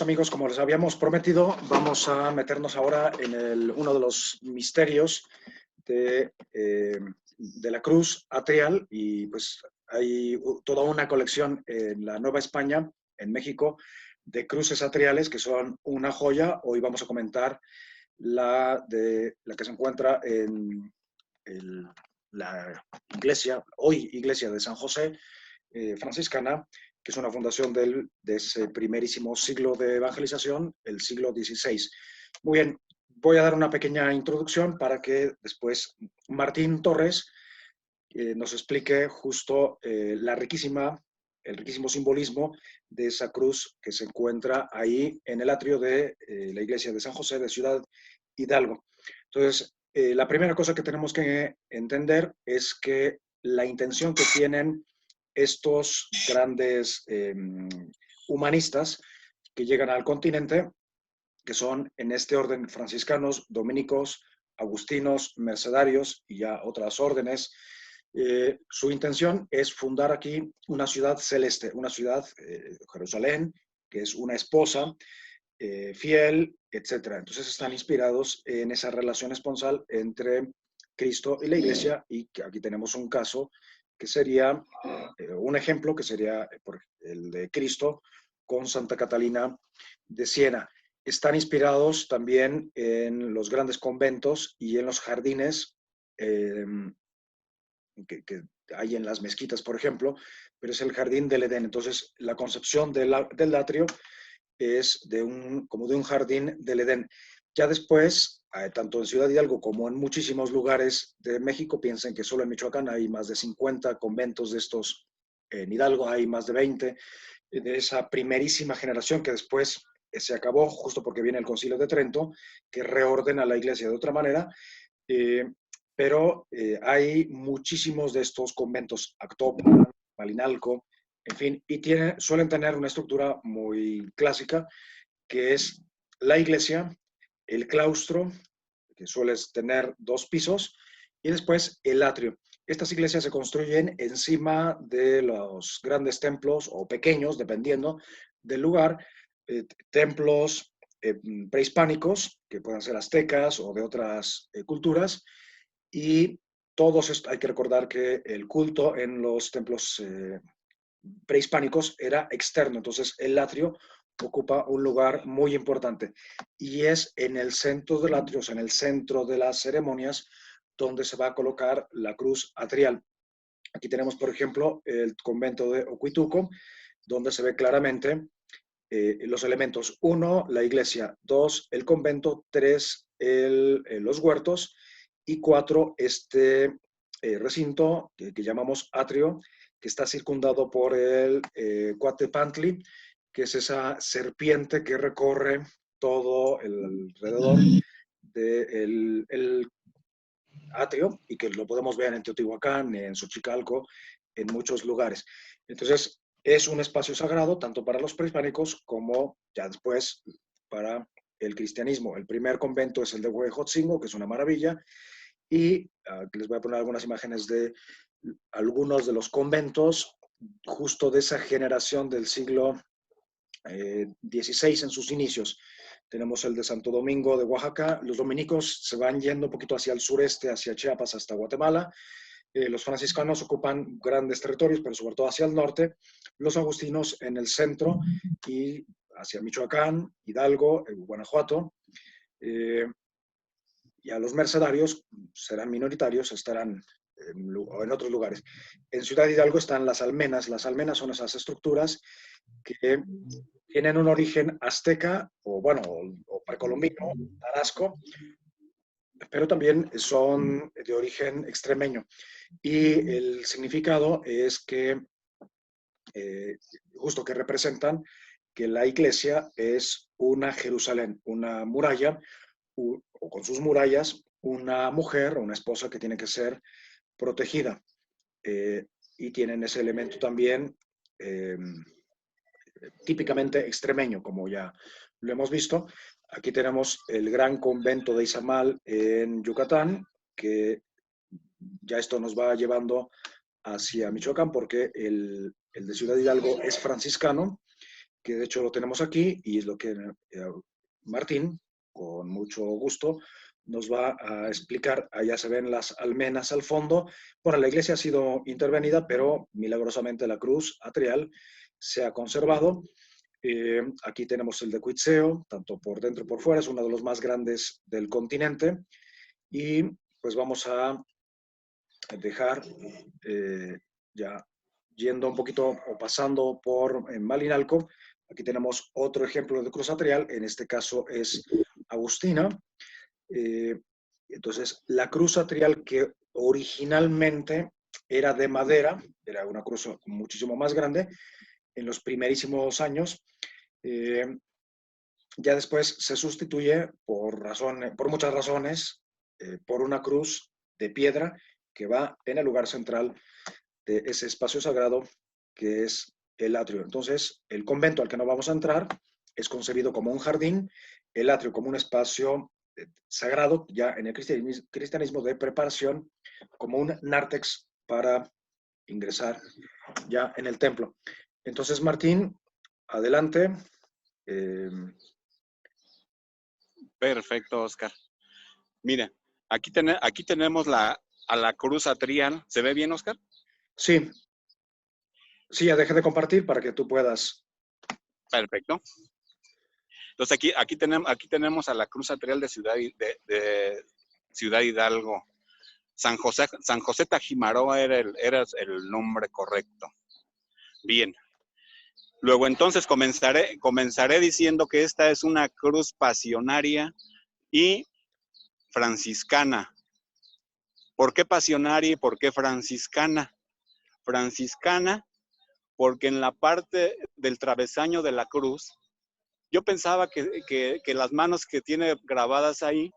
Amigos, como les habíamos prometido, vamos a meternos ahora en uno de los misterios de la cruz atrial, y pues hay toda una colección en la Nueva España, en México, de cruces atriales que son una joya. Hoy vamos a comentar la que se encuentra en la iglesia, hoy iglesia de San José, franciscana, que es una fundación de ese primerísimo siglo de evangelización, el siglo XVI. Muy bien, voy a dar una pequeña introducción para que después Martín Torres nos explique justo el riquísimo simbolismo de esa cruz que se encuentra ahí en el atrio de la iglesia de San José de Ciudad Hidalgo. Entonces, la primera cosa que tenemos que entender es que la intención que tienen estos grandes humanistas que llegan al continente, que son en este orden franciscanos, dominicos, agustinos, mercedarios y ya otras órdenes. Su intención es fundar aquí una ciudad celeste, una ciudad, Jerusalén, que es una esposa fiel, etcétera. Entonces están inspirados en esa relación esponsal entre Cristo y la iglesia, y aquí tenemos un caso que sería un ejemplo, que sería el de Cristo con Santa Catalina de Siena. Están inspirados también en los grandes conventos y en los jardines que hay en las mezquitas, por ejemplo, pero es el jardín del Edén. Entonces, la concepción del atrio es como de un jardín del Edén. Ya después, tanto en Ciudad Hidalgo como en muchísimos lugares de México, piensen que solo en Michoacán hay más de 50 conventos de estos, en Hidalgo hay más de 20, de esa primerísima generación que después se acabó justo porque viene el Concilio de Trento, que reordena la iglesia de otra manera, pero hay muchísimos de estos conventos, Actopan, Malinalco, en fin, y suelen tener una estructura muy clásica, que es la iglesia, el claustro, que suele tener 2 pisos, y después el atrio. Estas iglesias se construyen encima de los grandes templos, o pequeños, dependiendo del lugar, templos prehispánicos, que pueden ser aztecas o de otras culturas, y hay que recordar que el culto en los templos prehispánicos era externo, entonces el atrio ocupa un lugar muy importante, y es en el centro del atrio, o sea, en el centro de las ceremonias, donde se va a colocar la cruz atrial. Aquí tenemos, por ejemplo, el convento de Ocuituco, donde se ve claramente los elementos: 1, la iglesia; 2, el convento; 3, los huertos; y 4, este recinto que llamamos atrio, que está circundado por el Coatepantli, que es esa serpiente que recorre todo el alrededor del atrio, y que lo podemos ver en Teotihuacán, en Xochicalco, en muchos lugares. Entonces, es un espacio sagrado tanto para los prehispánicos como ya después para el cristianismo. El primer convento es el de Huejotzingo, que es una maravilla, y les voy a poner algunas imágenes de algunos de los conventos justo de esa generación del siglo XVI en sus inicios. Tenemos el de Santo Domingo de Oaxaca. Los dominicos se van yendo un poquito hacia el sureste, hacia Chiapas, hasta Guatemala. Los franciscanos ocupan grandes territorios, pero sobre todo hacia el norte. Los agustinos en el centro y hacia Michoacán, Hidalgo, Guanajuato. Y a los mercedarios serán minoritarios, estarán en otros lugares. En Ciudad Hidalgo están las almenas. Las almenas son esas estructuras que tienen un origen azteca, o bueno, o precolombino, tarasco, pero también son de origen extremeño. Y el significado es que, justo que representan que la iglesia es una Jerusalén, una muralla, o con sus murallas, una mujer o una esposa que tiene que ser protegida. Y tienen ese elemento también típicamente extremeño, como ya lo hemos visto. Aquí tenemos el gran convento de Izamal en Yucatán, que ya esto nos va llevando hacia Michoacán, porque el de Ciudad Hidalgo es franciscano, que de hecho lo tenemos aquí y es lo que Martín, con mucho gusto, nos va a explicar. Allá se ven las almenas al fondo. Bueno, la iglesia ha sido intervenida, pero milagrosamente la cruz atrial se ha conservado. Aquí tenemos el de Cuitzeo, tanto por dentro y por fuera, es uno de los más grandes del continente. Y pues vamos a dejar ya yendo un poquito o pasando por Malinalco. Aquí tenemos otro ejemplo de cruz atrial, en este caso es Agustina. Entonces, la cruz atrial que originalmente era de madera, era una cruz muchísimo más grande, en los primerísimos años, ya después se sustituye por muchas razones, por una cruz de piedra que va en el lugar central de ese espacio sagrado que es el atrio. Entonces, el convento al que no vamos a entrar es concebido como un jardín, el atrio como un espacio sagrado, ya en el cristianismo de preparación, como un nártex para ingresar ya en el templo. Entonces, Martín, adelante. Perfecto, Oscar. Mira, aquí tenemos a la cruz atrial. ¿Se ve bien, Oscar? Sí, sí, ya dejé de compartir para que tú puedas. Perfecto. Entonces aquí tenemos a la cruz atrial de Ciudad Hidalgo. San José Tajimaró era el nombre correcto. Bien. Luego entonces comenzaré diciendo que esta es una cruz pasionaria y franciscana. ¿Por qué pasionaria y por qué franciscana? Franciscana porque en la parte del travesaño de la cruz, yo pensaba que las manos que tiene grabadas ahí,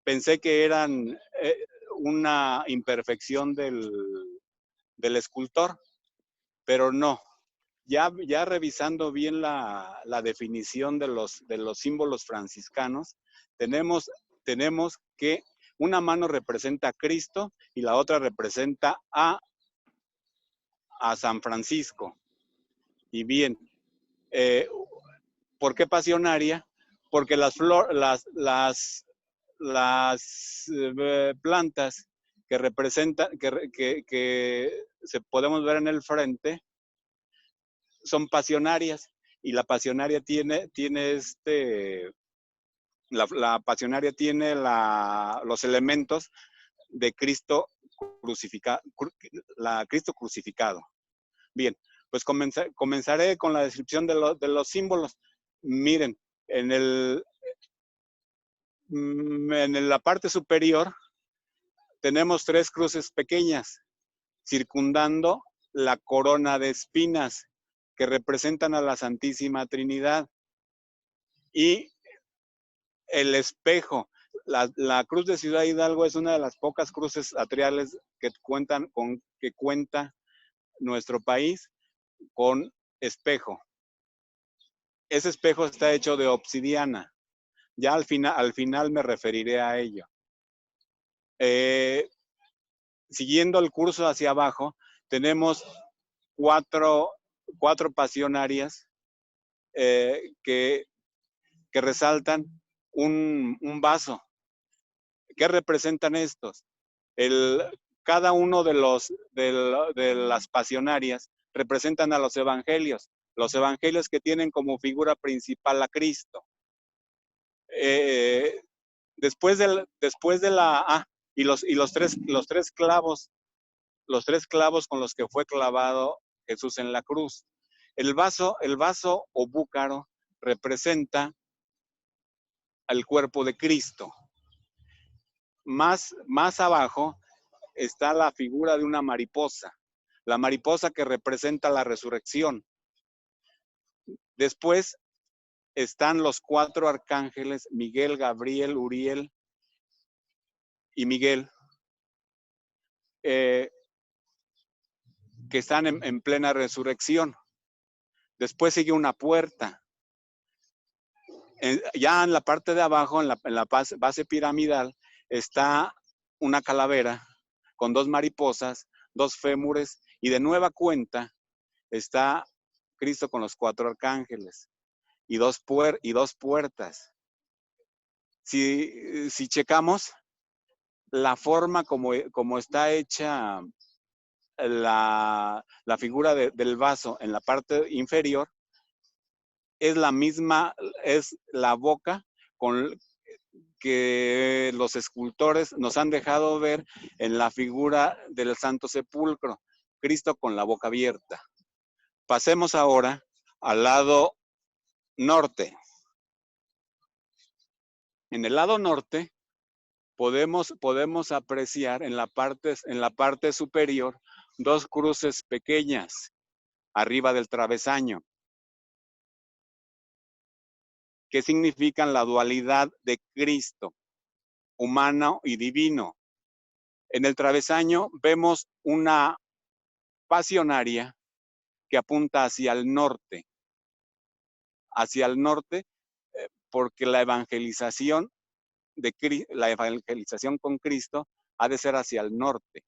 pensé que eran una imperfección del escultor, pero no. Ya revisando bien la definición de los símbolos franciscanos, tenemos que una mano representa a Cristo y la otra representa a San Francisco. Y bien, ¿por qué pasionaria? Porque las plantas que representan, que se podemos ver en el frente, son pasionarias. Y la pasionaria tiene los elementos de Cristo Cristo crucificado. Bien, pues comenzaré con la descripción de los símbolos. Miren, en la parte superior tenemos 3 cruces pequeñas circundando la corona de espinas que representan a la Santísima Trinidad. Y el espejo. La cruz de Ciudad Hidalgo es una de las pocas cruces atriales que cuenta nuestro país con espejo. Ese espejo está hecho de obsidiana. Ya al final me referiré a ello. Siguiendo el curso hacia abajo, tenemos cuatro pasionarias que resaltan un vaso. ¿Qué representan estos? Cada uno de las pasionarias representan a los evangelios que tienen como figura principal a Cristo. Después de la y los tres clavos con los que fue clavado Jesús en la cruz. El vaso o búcaro representa al cuerpo de Cristo. Más abajo está la figura de una mariposa, la mariposa que representa la resurrección. Después están los 4 arcángeles, Miguel, Gabriel, Uriel y Miguel, que están en plena resurrección. Después sigue una puerta. Ya en la parte de abajo, en la base piramidal, está una calavera con 2 mariposas, 2 fémures, y de nueva cuenta está Cristo con los 4 arcángeles. y dos puertas. Si checamos la forma como está hecha la figura del vaso en la parte inferior, es la misma, es la boca con que los escultores nos han dejado ver en la figura del Santo Sepulcro, Cristo con la boca abierta. Pasemos ahora al lado norte. En el lado norte podemos apreciar en la parte superior dos cruces pequeñas arriba del travesaño, que significan la dualidad de Cristo, humano y divino. En el travesaño vemos una pasionaria que apunta hacia el norte, porque la evangelización con Cristo ha de ser hacia el norte.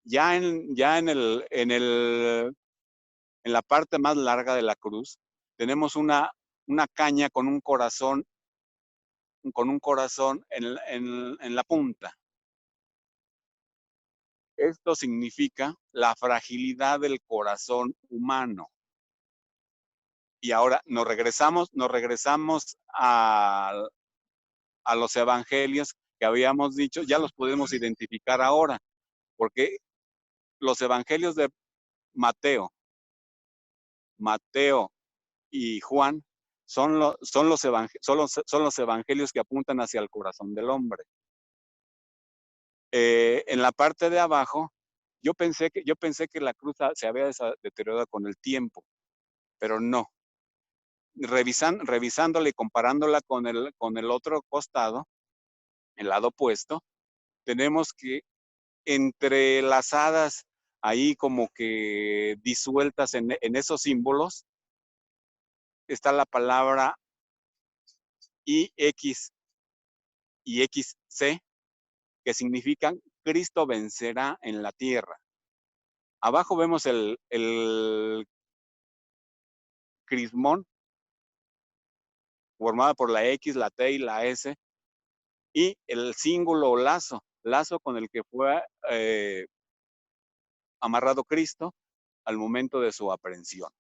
Ya en la parte más larga de la cruz tenemos una caña con un corazón en la punta. Esto significa la fragilidad del corazón humano. Y ahora nos regresamos a los evangelios que habíamos dicho, ya los podemos identificar ahora, porque los evangelios de Mateo y Juan son los evangelios que apuntan hacia el corazón del hombre. En la parte de abajo, yo pensé que la cruz se había deteriorado con el tiempo, pero no. Revisándola y comparándola con el otro costado, el lado opuesto, tenemos que entrelazadas ahí como que disueltas en esos símbolos, está la palabra IX y XC, que significan Cristo vencerá en la tierra. Abajo vemos el crismón, formada por la X, la T y la S, y el símbolo lazo con el que fue amarrado Cristo al momento de su aprehensión.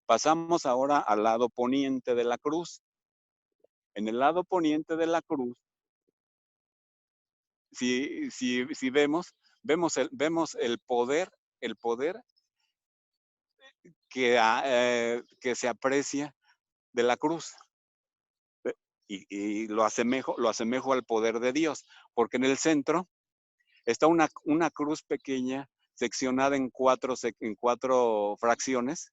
Pasamos ahora al lado poniente de la cruz. En el lado poniente de la cruz, si vemos el poder que se aprecia de la cruz. Y lo asemejo al poder de Dios, porque en el centro está una cruz pequeña seccionada en cuatro fracciones,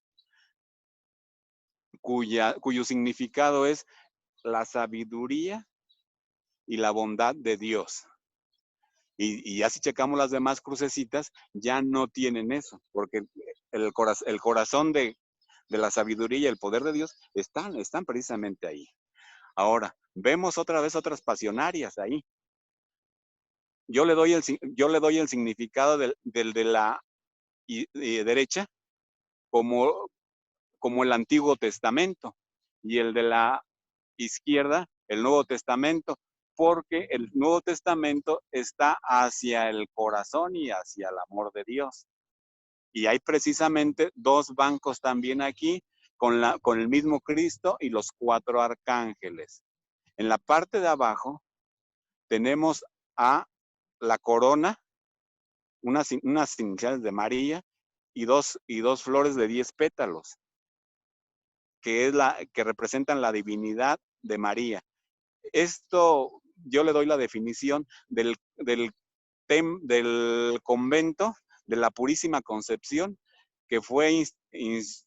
cuyo significado es la sabiduría y la bondad de Dios. Y ya si checamos las demás crucecitas, ya no tienen eso, porque el corazón de la sabiduría y el poder de Dios están precisamente ahí. Ahora, vemos otra vez otras pasionarias ahí. Yo le doy el significado del de la derecha como el Antiguo Testamento, y el de la izquierda el Nuevo Testamento, porque el Nuevo Testamento está hacia el corazón y hacia el amor de Dios. Y hay precisamente dos bancos también aquí con el mismo Cristo y los 4 arcángeles. En la parte de abajo tenemos a la corona, unas iniciales de María y dos flores de 10 pétalos, que representan la divinidad de María. Esto yo le doy la definición del convento de la Purísima Concepción, que fue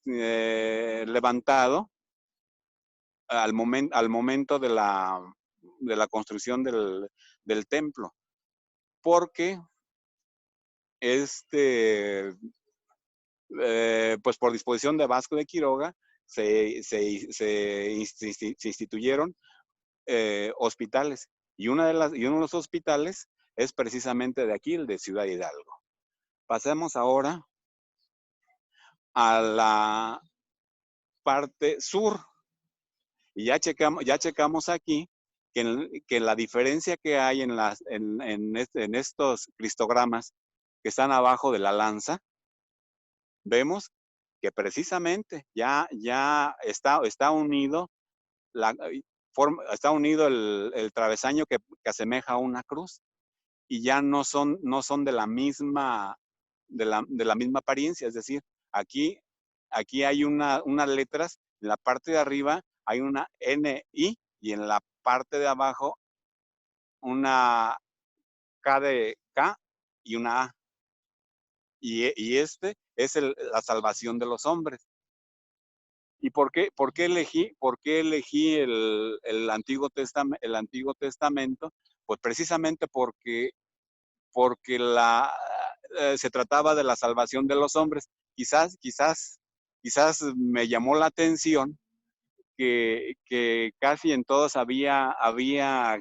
levantado al momento de la construcción del templo, porque pues por disposición de Vasco de Quiroga se instituyeron hospitales, y uno de los hospitales es precisamente de aquí, el de Ciudad Hidalgo. Pasemos ahora a parte sur. Y ya checamos aquí que la diferencia que hay en estos cristogramas que están abajo de la lanza, vemos que precisamente ya está unido, está unido el travesaño que asemeja a una cruz, y ya no son de la misma apariencia. Es decir, aquí hay unas letras, en la parte de arriba hay una NI y en la parte de abajo una K de K y una A. Y este es la salvación de los hombres. ¿Y por qué elegí el Antiguo Testamento? Pues precisamente porque se trataba de la salvación de los hombres. Quizás me llamó la atención que casi en todos había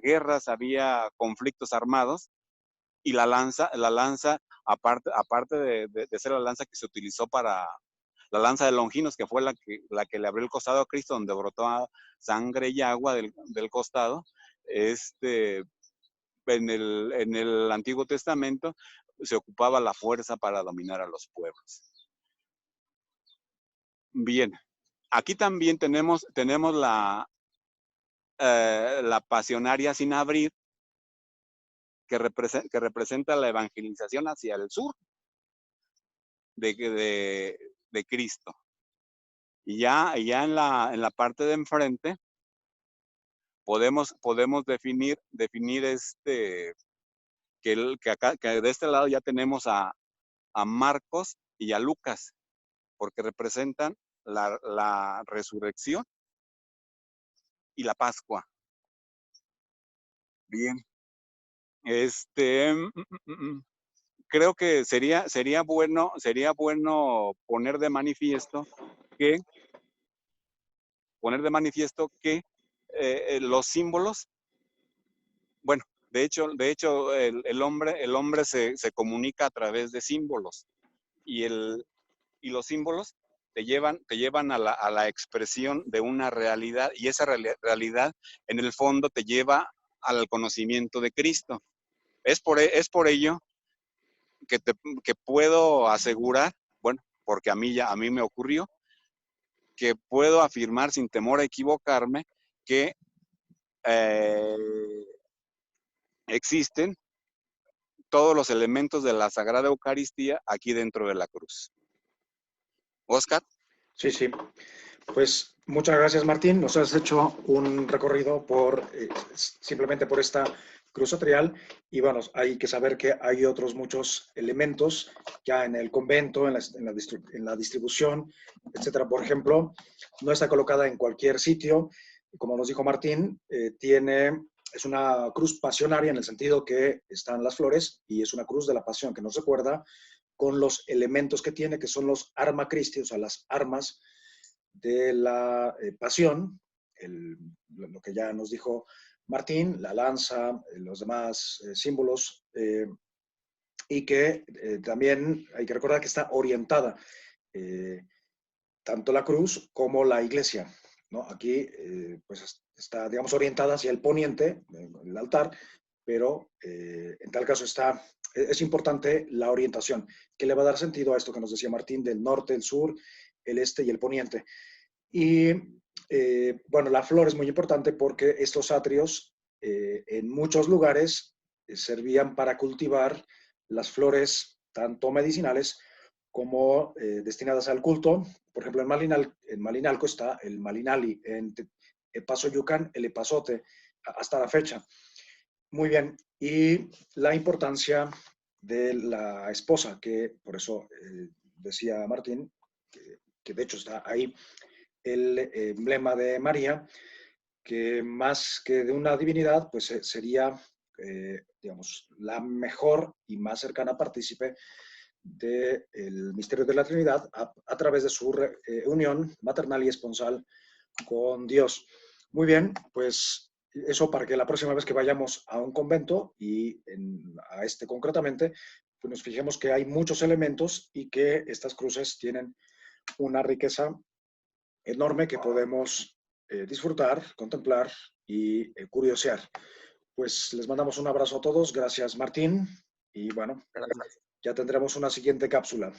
guerras, había conflictos armados, y la lanza aparte de ser la lanza que se utilizó para la lanza de Longinos, que fue la que le abrió el costado a Cristo, donde brotó sangre y agua del costado. En el Antiguo Testamento se ocupaba la fuerza para dominar a los pueblos. Bien, aquí también tenemos la pasionaria sin abrir, que representa la evangelización hacia el sur de Cristo. Y ya en la parte de enfrente podemos definir que de este lado ya tenemos a Marcos y a Lucas, porque representan la resurrección y la Pascua. Bien. Creo que sería bueno poner de manifiesto que los símbolos, bueno, de hecho el hombre se comunica a través de símbolos, y los símbolos te llevan a la expresión de una realidad, y esa realidad en el fondo te lleva al conocimiento de Cristo. Es por ello que puedo asegurar, bueno, porque a mí me ocurrió, que puedo afirmar sin temor a equivocarme que existen todos los elementos de la Sagrada Eucaristía aquí dentro de la cruz. Oscar. Sí, sí. Pues muchas gracias, Martín. Nos has hecho un recorrido simplemente por esta cruz atrial, y bueno, hay que saber que hay otros muchos elementos ya en el convento, en la distribución, etcétera. Por ejemplo, no está colocada en cualquier sitio. Como nos dijo Martín, es una cruz pasionaria en el sentido que están las flores y es una cruz de la pasión que nos recuerda con los elementos que tiene, que son los arma Christi, o sea, las armas de la pasión, lo que ya nos dijo Martín, la lanza, los demás símbolos, y que también hay que recordar que está orientada tanto la cruz como la iglesia, ¿no? Aquí pues está, digamos, orientada hacia el poniente, el altar, pero en tal caso es importante la orientación, que le va a dar sentido a esto que nos decía Martín, del norte, el sur, el este y el poniente. Y bueno, la flor es muy importante porque estos atrios en muchos lugares servían para cultivar las flores tanto medicinales como destinadas al culto. Por ejemplo, en Malinalco está el Malinali, en Epazoyucan el epazote, hasta la fecha. Muy bien, y la importancia de la esposa, que por eso decía Martín, que de hecho está ahí el emblema de María, que más que de una divinidad, pues sería, digamos, la mejor y más cercana partícipe del misterio de la Trinidad a través de su unión maternal y esponsal con Dios. Muy bien, pues eso para que la próxima vez que vayamos a un convento y a este concretamente, pues nos fijemos que hay muchos elementos y que estas cruces tienen una riqueza enorme que podemos disfrutar, contemplar y curiosear. Pues les mandamos un abrazo a todos. Gracias, Martín. Y bueno, Gracias. ya tendremos una siguiente cápsula.